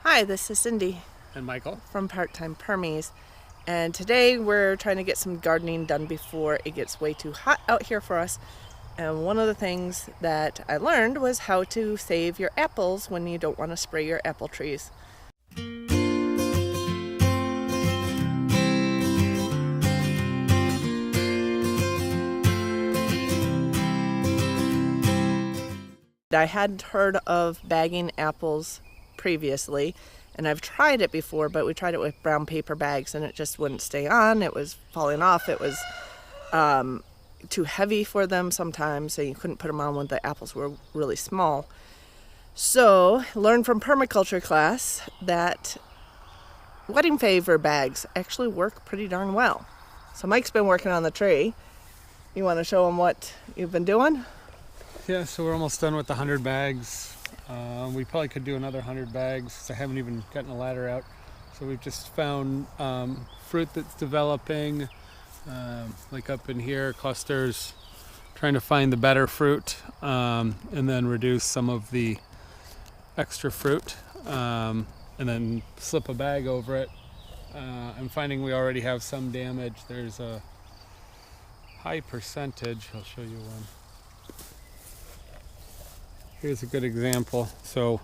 Hi, this is Cindy And Michael. from Part-Time Permies, and today we're trying to get some gardening done before it gets way too hot out here for us. And one of the things that I learned was how to save your apples when you don't want to spray your apple trees. I hadn't heard of bagging apples previously, and I've tried it before, but we tried it with brown paper bags and it just wouldn't stay on. It was falling off. It was too heavy for them sometimes, so you couldn't put them on when the apples were really small. So learned from permaculture class that wedding favor bags actually work pretty darn well. So Mike's been working on the tree. You want to show him what you've been doing? Yeah, so we're almost done with the 100 bags. We probably could do another 100 bags. I haven't even gotten a ladder out. So we've just found fruit that's developing, like up in here, clusters, trying to find the better fruit, and then reduce some of the extra fruit, and then slip a bag over it. I'm finding we already have some damage. There's a high percentage. I'll show you one. Here's a good example. So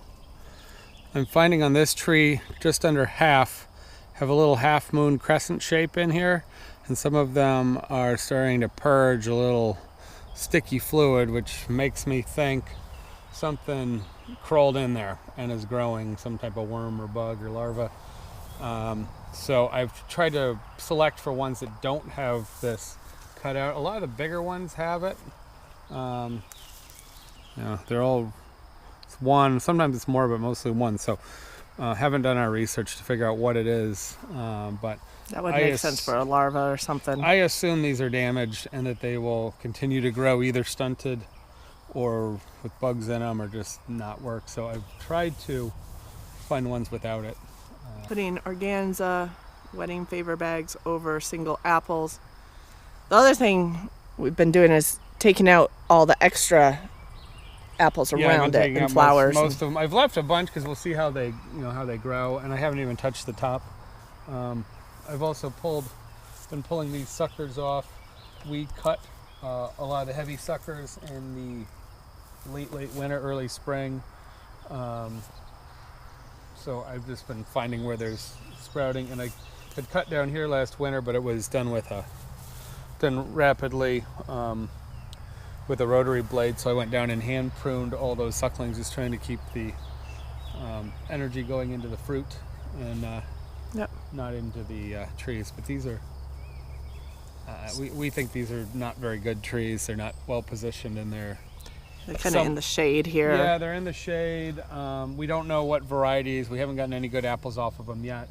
I'm finding on this tree just under half have a little half moon crescent shape in here, and some of them are starting to purge a little sticky fluid, which makes me think something crawled in there and is growing, some type of worm or bug or larva. So I've tried to select for ones that don't have this cut out. A lot of the bigger ones have it. They're all one. Sometimes it's more, but mostly one. So haven't done our research to figure out what it is. But that would make sense for a larva or something. I assume these are damaged and that they will continue to grow either stunted or with bugs in them or just not work. So I've tried to find ones without it. Putting organza wedding favor bags over single apples. The other thing we've been doing is taking out all the extra apples around it and flowers. Most of them. I've left a bunch because we'll see how they, how they grow, and I haven't even touched the top. I've also been pulling these suckers off. We cut a lot of the heavy suckers in the late winter, early spring. So I've just been finding where there's sprouting, and I had cut down here last winter, but it was done rapidly. With a rotary blade, so I went down and hand pruned all those sucklings, just trying to keep the energy going into the fruit and not into the trees. But these are, we think these are not very good trees. They're not well positioned, and they're kind of in the shade here. Yeah, they're in the shade. We don't know what varieties. We haven't gotten any good apples off of them yet.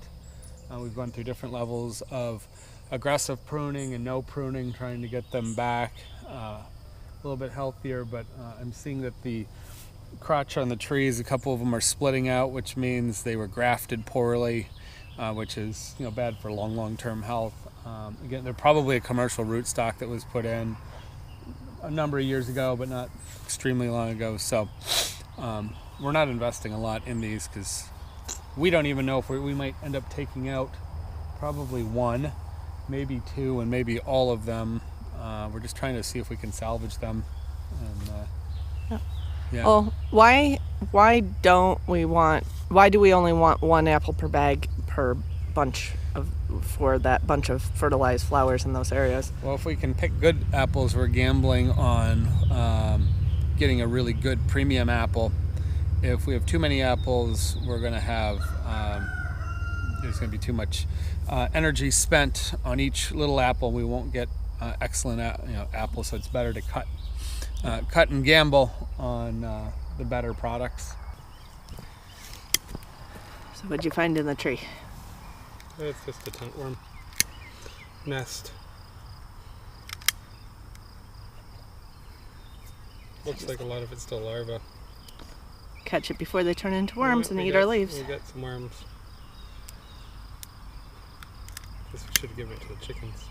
We've gone through different levels of aggressive pruning and no pruning, trying to get them back a little bit healthier, but I'm seeing that the crotch on the trees, a couple of them are splitting out, which means they were grafted poorly, which is bad for long-term health. Again, they're probably a commercial rootstock that was put in a number of years ago, but not extremely long ago. So we're not investing a lot in these because we don't even know if we might end up taking out probably one, maybe two, and maybe all of them. We're just trying to see if we can salvage them. And, yeah. Well, why do we only want one apple per bag per bunch for that bunch of fertilized flowers in those areas? Well, if we can pick good apples, we're gambling on getting a really good premium apple. If we have too many apples, we're going to have there's going to be too much energy spent on each little apple. We won't get excellent apples, so it's better to cut and gamble on the better products. So what'd you find in the tree? It's just a tentworm nest. Looks like a lot of it's still larvae. Catch it before they turn into worms and eat our leaves. We got some worms. Guess we should give it to the chickens.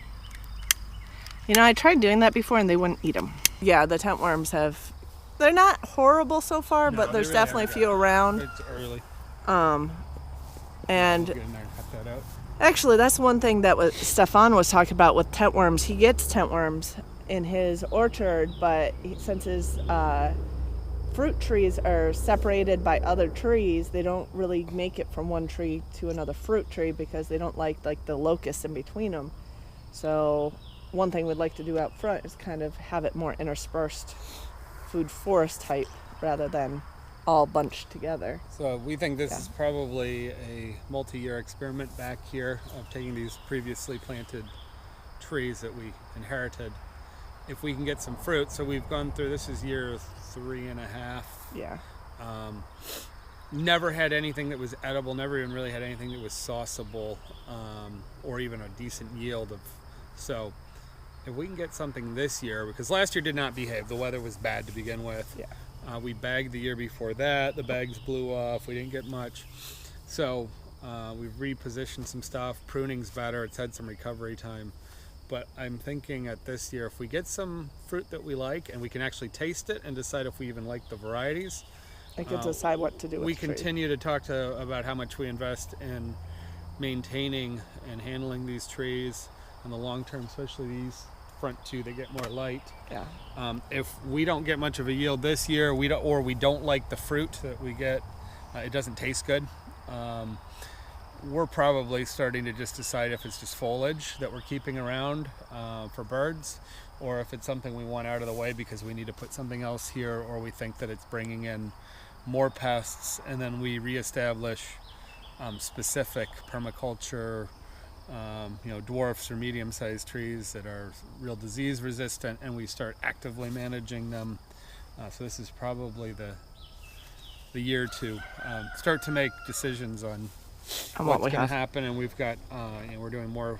I tried doing that before and they wouldn't eat them. Yeah, the tent worms they're not horrible so far, but there's really definitely a few around. It's early. And Get in there and cut that out. actually, that's one thing that Stefan was talking about with tent worms. He gets tent worms in his orchard, but since his fruit trees are separated by other trees, they don't really make it from one tree to another fruit tree because they don't like the locusts in between them. So one thing we'd like to do out front is kind of have it more interspersed food forest type rather than all bunched together. So we think this is probably a multi-year experiment back here of taking these previously planted trees that we inherited. If we can get some fruit, so we've gone through, this is year 3.5. Yeah. Never had anything that was edible, never even really had anything that was sauceable, or even a decent yield of. So if we can get something this year, because last year did not behave, the weather was bad to begin with. Yeah. We bagged the year before that, the bags blew off, we didn't get much. So we've repositioned some stuff, pruning's better, it's had some recovery time. But I'm thinking at this year, if we get some fruit that we like and we can actually taste it and decide if we even like the varieties, I can decide what to do with we the tree. continue to talk about how much we invest in maintaining and handling these trees in the long term, especially these front two that get more light. Yeah. If we don't get much of a yield this year, we don't like the fruit that we get, it doesn't taste good. We're probably starting to just decide if it's just foliage that we're keeping around for birds, or if it's something we want out of the way because we need to put something else here, or we think that it's bringing in more pests, and then we reestablish specific permaculture, dwarfs or medium-sized trees that are real disease resistant, and we start actively managing them. So this is probably the year to start to make decisions on what's going to happen. And we've got we're doing more.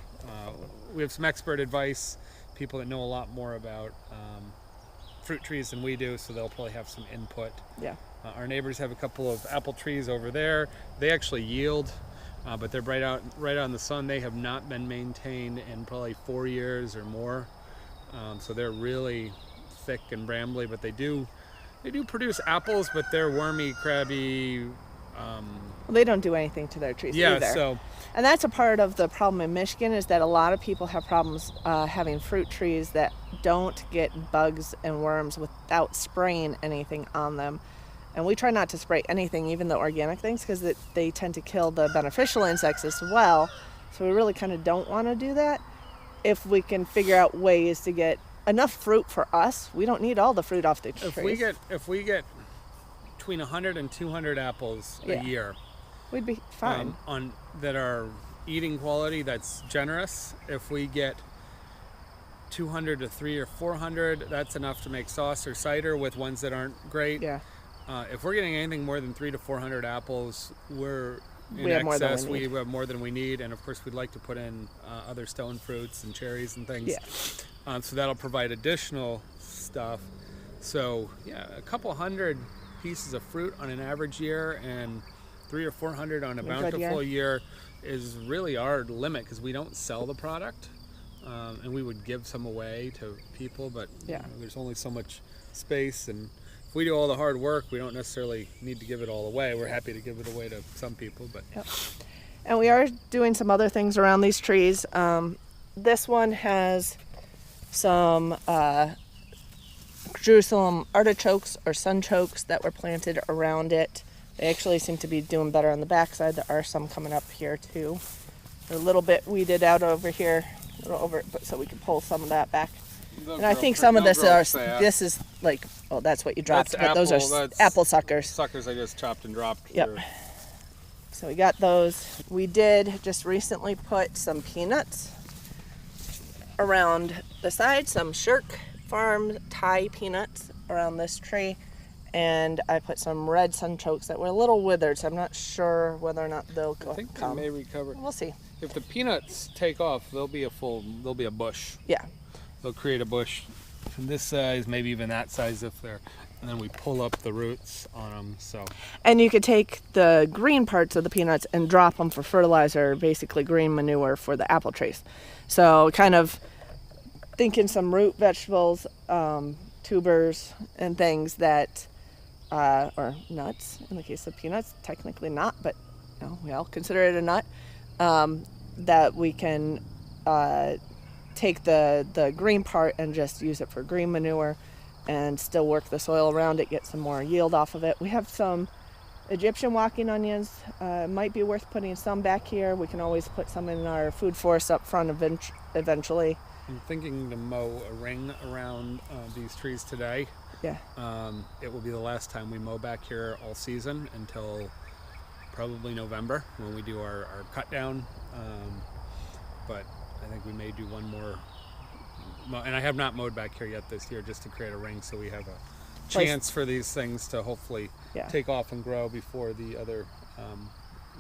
We have some expert advice, people that know a lot more about fruit trees than we do, so they'll probably have some input. Yeah. Our neighbors have a couple of apple trees over there. They actually yield, but they're right out in the sun. They have not been maintained in probably 4 years or more, so they're really thick and brambly. But they do produce apples, but they're wormy, crabby. They don't do anything to their trees either. And that's a part of the problem in Michigan, is that a lot of people have problems having fruit trees that don't get bugs and worms without spraying anything on them. And we try not to spray anything, even the organic things, because they tend to kill the beneficial insects as well. So we really kind of don't want to do that. If we can figure out ways to get enough fruit for us, we don't need all the fruit off the trees. If we get between 100 and 200 apples a year, we'd be fine. On that are eating quality, that's generous. If we get 200 to 300 or 400, that's enough to make sauce or cider with ones that aren't great. Yeah. If we're getting anything more than 300 to 400 apples, we're in we have excess. More than we need. We have more than we need, and of course we'd like to put in other stone fruits and cherries and things. Yeah. So that'll provide additional stuff. So a couple hundred pieces of fruit on an average year, and 300 or 400 on a bountiful year is really our limit, because we don't sell the product, and we would give some away to people, but there's only so much space, and if we do all the hard work, we don't necessarily need to give it all away. We're happy to give it away to some people, but and we are doing some other things around these trees. This one has some Jerusalem artichokes or sunchokes that were planted around it. They actually seem to be doing better on the backside. There are some coming up here too. They're a little bit weeded out over here, but so we can pull some of that back. And I think some of this is like, that's what you dropped, but those are apple suckers. Suckers I just chopped and dropped. Yep. So we got those. We did just recently put some peanuts around the side, some Shirk Farm Thai peanuts around this tree, and I put some red sunchokes that were a little withered, so I'm not sure whether or not they'll come. I think they may recover. We'll see. If the peanuts take off, there'll be a bush. Yeah. They'll create a bush from this size, maybe even that size if they're, and then we pull up the roots on them. So. And you could take the green parts of the peanuts and drop them for fertilizer, basically green manure for the apple trees. So kind of thinking some root vegetables, tubers, and things that, or nuts, in the case of peanuts, technically not, but we all consider it a nut, that we can take the green part and just use it for green manure and still work the soil around it, get some more yield off of it. We have some Egyptian walking onions. Might be worth putting some back here. We can always put some in our food forest up front eventually. I'm thinking to mow a ring around these trees today. Yeah. It will be the last time we mow back here all season until probably November when we do our cut down. But I think we may do one more. And I have not mowed back here yet this year, just to create a ring so we have a chance for these things to hopefully take off and grow before the other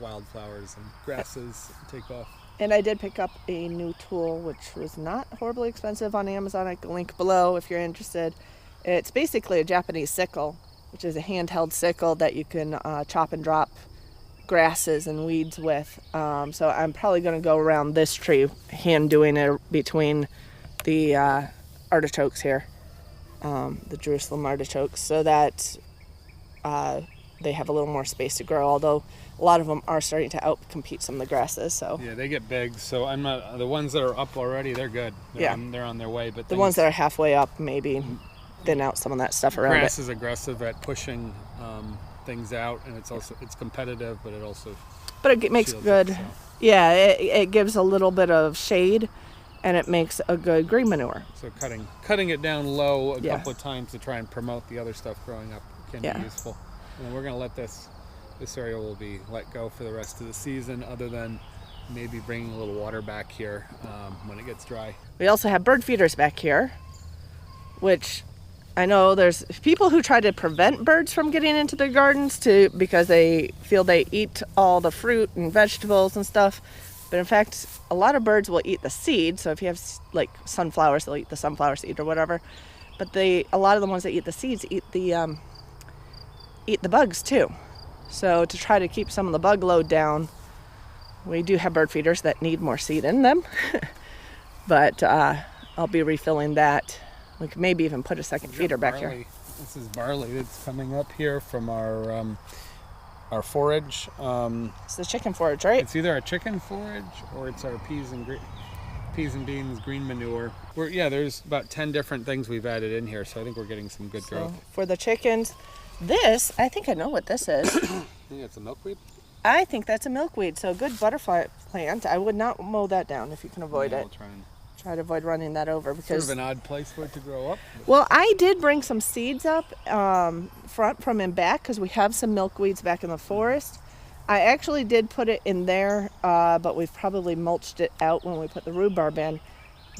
wildflowers and grasses take off. And I did pick up a new tool, which was not horribly expensive, on Amazon. I can link below if you're interested. It's basically a Japanese sickle, which is a handheld sickle that you can chop and drop grasses and weeds with. So I'm probably going to go around this tree, hand doing it between the artichokes here, the Jerusalem artichokes, so that they have a little more space to grow, although a lot of them are starting to outcompete some of the grasses. So yeah, they get big. So I'm not, the ones that are up already, they're good. They're on their way. But the ones that are halfway up, maybe thin out some of that stuff around grass it. is aggressive at pushing things out, and it's competitive, but it also it makes good. Yeah, it gives a little bit of shade, and it makes a good green manure. So cutting it down low a couple of times to try and promote the other stuff growing up can be useful. And then we're going to let this area will be let go for the rest of the season, other than maybe bringing a little water back here when it gets dry. We also have bird feeders back here, which I know there's people who try to prevent birds from getting into their gardens because they feel they eat all the fruit and vegetables and stuff. But in fact, a lot of birds will eat the seed. So if you have like sunflowers, they'll eat the sunflower seed or whatever. But a lot of the ones that eat the seeds eat the bugs too. So to try to keep some of the bug load down, we do have bird feeders that need more seed in them. But I'll be refilling that. We could maybe even put a second feeder back here. This is barley that's coming up here from our forage. It's the chicken forage, right? It's either our chicken forage or it's our peas and beans green manure. There's about 10 different things we've added in here, so I think we're getting some good growth. For the chickens, I think I know what this is. I think it's a milkweed. I think that's a milkweed, so a good butterfly plant. I would not mow that down if you can avoid it. We'll try to avoid running that over, because sort of an odd place for it to grow up. Well, I did bring some seeds up front from and back, because we have some milkweeds back in the forest. I actually did put it in there, but we've probably mulched it out when we put the rhubarb in.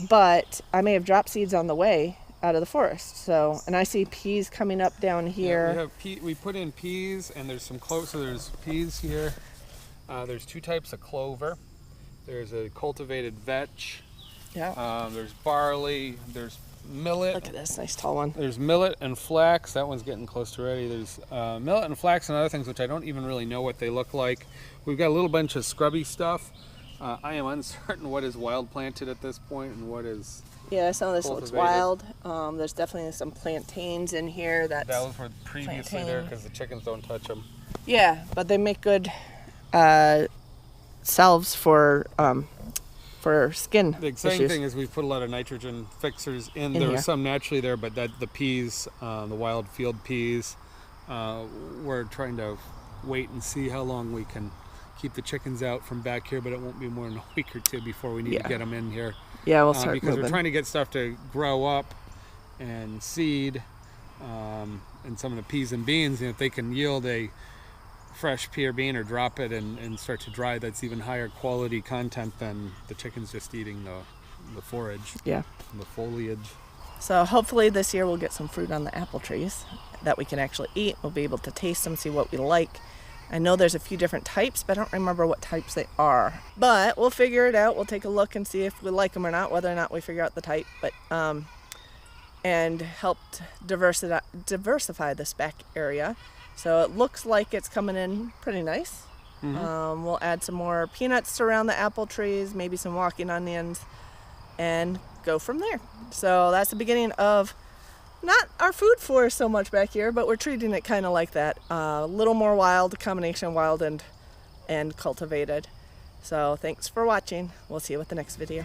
But I may have dropped seeds on the way out of the forest. So, and I see peas coming up down here. Yeah, we put in peas, and there's some clover. So there's peas here. There's two types of clover. There's a cultivated vetch. Yeah. There's barley. There's millet. Look at this nice tall one. There's millet and flax. That one's getting close to ready. There's millet and flax and other things which I don't even really know what they look like. We've got a little bunch of scrubby stuff. I am uncertain what is wild planted at this point and what is some of this looks wild. There's definitely some plantains in here. That were previously there because the chickens don't touch them. Yeah, but they make good salves for skin The exciting issues. thing is we've put a lot of nitrogen fixers in. There are some naturally there, but the peas, the wild field peas, we're trying to wait and see how long we can keep the chickens out from back here, but it won't be more than a week or two before we need to get them in here. Yeah, we'll start because moving. we're trying to get stuff to grow up and seed, and some of the peas and beans, if they can yield a fresh pea or bean or drop it and start to dry, that's even higher quality content than the chickens just eating the forage, the foliage. So hopefully this year we'll get some fruit on the apple trees that we can actually eat. We'll be able to taste them, see what we like. I know there's a few different types, but I don't remember what types they are. But we'll figure it out. We'll take a look and see if we like them or not, whether or not we figure out the type. But and helped diversify this back area. So it looks like it's coming in pretty nice. Mm-hmm. We'll add some more peanuts around the apple trees, maybe some walking onions, and go from there. So that's the beginning of not our food forest so much back here, but we're treating it kind of like that. A little more wild, combination of wild and and cultivated. So thanks for watching. We'll see you with the next video.